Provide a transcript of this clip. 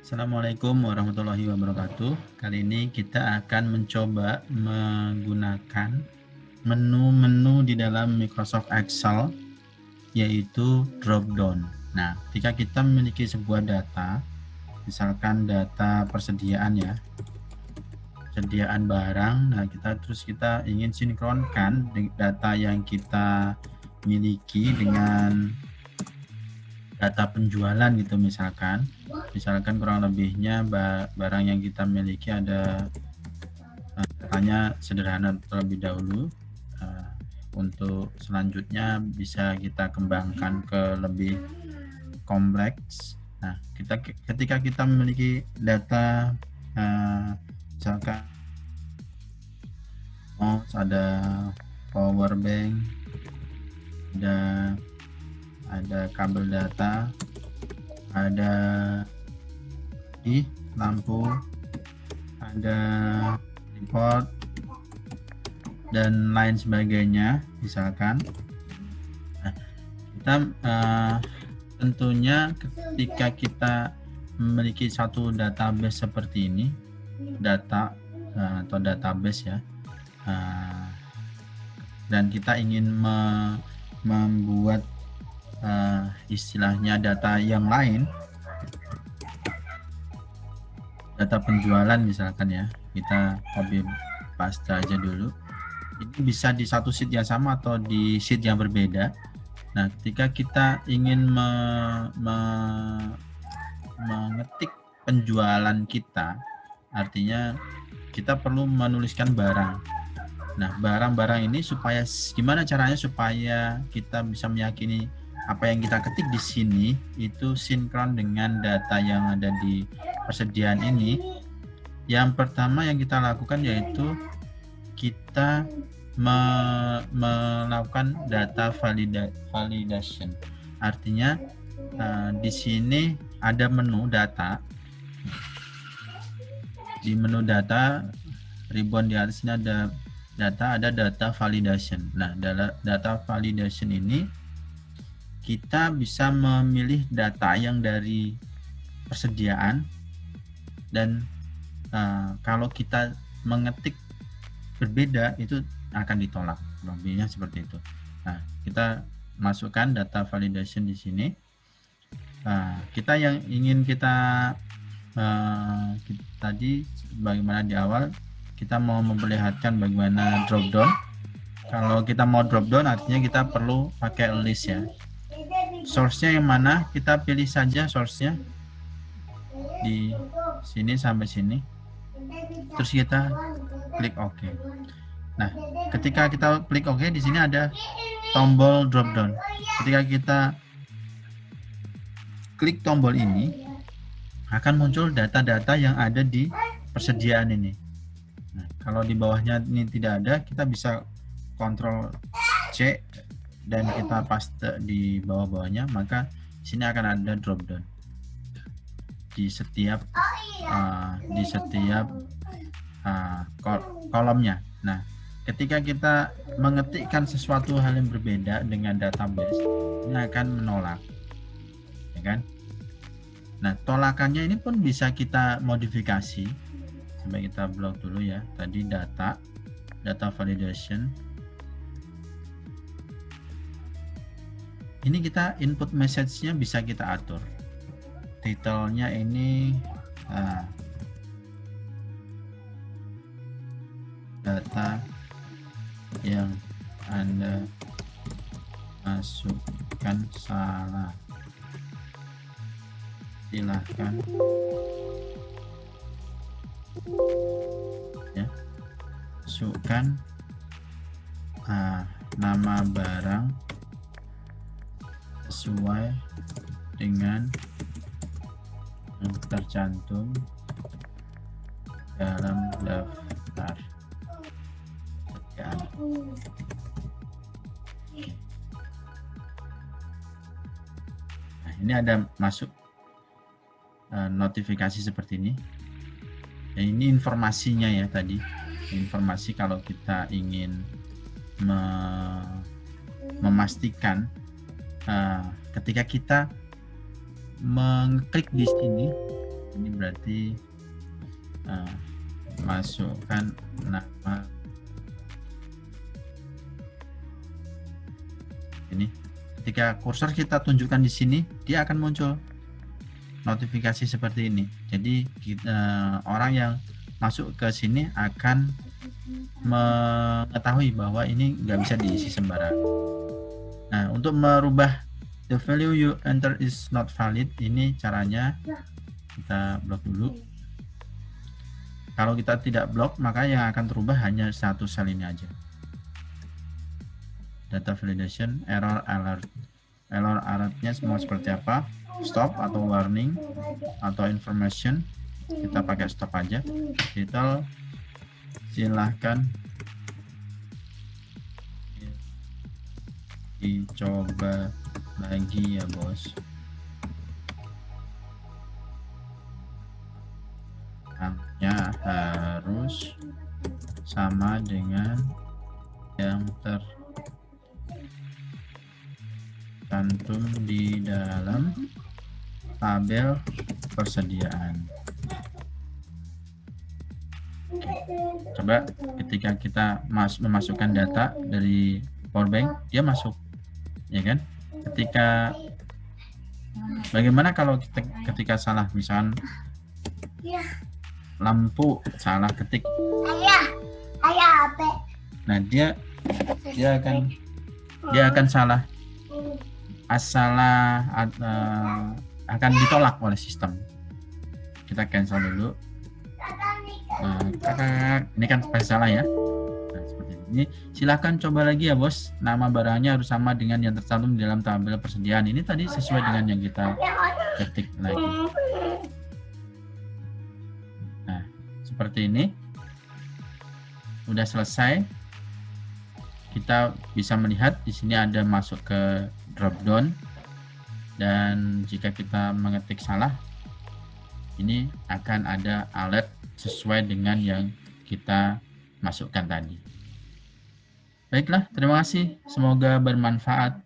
Assalamualaikum warahmatullahi wabarakatuh. Kali ini kita akan mencoba menggunakan menu-menu di dalam Microsoft Excel, yaitu drop down. Nah, ketika kita memiliki sebuah data, misalkan data persediaan ya, persediaan barang, nah kita ingin sinkronkan data yang kita miliki dengan data penjualan gitu, misalkan kurang lebihnya barang yang kita miliki ada datanya sederhana terlebih dahulu. Untuk selanjutnya bisa kita kembangkan ke lebih kompleks. Nah, ketika kita memiliki data misalkan ada power bank, ada kabel data, ada lampu, ada report dan lain sebagainya misalkan. Nah, kita tentunya ketika kita memiliki satu database seperti ini, data atau database ya, dan kita ingin membuat istilahnya data yang lain, data penjualan misalkan ya, kita copy paste aja dulu. Ini bisa di satu sheet yang sama atau di sheet yang berbeda. Nah, ketika kita ingin mengetik penjualan kita, artinya kita perlu menuliskan barang. Nah, barang-barang ini gimana caranya supaya kita bisa meyakini apa yang kita ketik di sini itu sinkron dengan data yang ada di persediaan ini. Yang pertama yang kita lakukan yaitu kita melakukan data validation. Artinya di sini ada menu data. Di menu data ribbon di atas ini ada data validation. Nah, data validation ini kita bisa memilih data yang dari persediaan, dan kalau kita mengetik berbeda itu akan ditolak, lebihnya seperti itu. Nah, kita masukkan data validation di sini. Kita yang ingin tadi bagaimana di awal kita mau memperlihatkan bagaimana drop down. Kalau kita mau drop down artinya kita perlu pakai list ya. Source-nya yang mana, kita pilih saja source-nya di sini sampai sini, terus kita klik OK. Nah, ketika kita klik OK, di sini ada tombol drop down. Ketika kita klik tombol ini, akan muncul data-data yang ada di persediaan ini. Nah, kalau di bawahnya ini tidak ada, kita bisa Ctrl C dan kita paste di bawah-bawahnya, maka di sini akan ada drop down di setiap kolomnya. Nah, ketika kita mengetikkan sesuatu hal yang berbeda dengan database, ini akan menolak, ya kan? Nah, tolakannya ini pun bisa kita modifikasi. Sampai kita blok dulu ya. Tadi data validation. Ini kita input message-nya bisa kita atur. Title-nya ini data yang Anda masukkan salah, silahkan ya, masukkan nama barang sesuai dengan yang tercantum dalam daftar. Nah, ini ada masuk notifikasi seperti ini. Dan ini informasinya ya tadi. Informasi kalau kita ingin memastikan ketika kita mengklik di sini Ini berarti masukkan nama ini. Ketika kursor kita tunjukkan di sini, dia akan muncul notifikasi seperti ini. Jadi orang yang masuk ke sini akan mengetahui bahwa ini nggak bisa diisi sembarang. Nah, untuk merubah the value you enter is not valid, ini caranya kita blok dulu. Kalau kita tidak blok, maka yang akan terubah hanya satu sel ini aja. Data validation, error alert. Error alertnya semua seperti apa? Stop atau warning atau information. Kita pakai stop aja. Detail, silahkan dicoba lagi ya bos. Namanya harus sama dengan yang tercantum di dalam tabel persediaan. Coba ketika kita memasukkan data dari Powerbank, dia masuk, ya kan? Ketika bagaimana kalau ketika salah, misalkan lampu salah ketik, nah dia akan salah, akan ditolak oleh sistem. Kita cancel dulu. Ini kan pasti salah ya. Nah, seperti ini. Silahkan coba lagi ya bos. Nama barangnya harus sama dengan yang tercantum di dalam tabel persediaan. Ini tadi sesuai dengan yang kita ketik lagi. Nah, seperti ini. Udah selesai. Kita bisa melihat di sini ada masuk ke drop down, dan jika kita mengetik salah, ini akan ada alert sesuai dengan yang kita masukkan tadi. Baiklah, terima kasih. Semoga bermanfaat.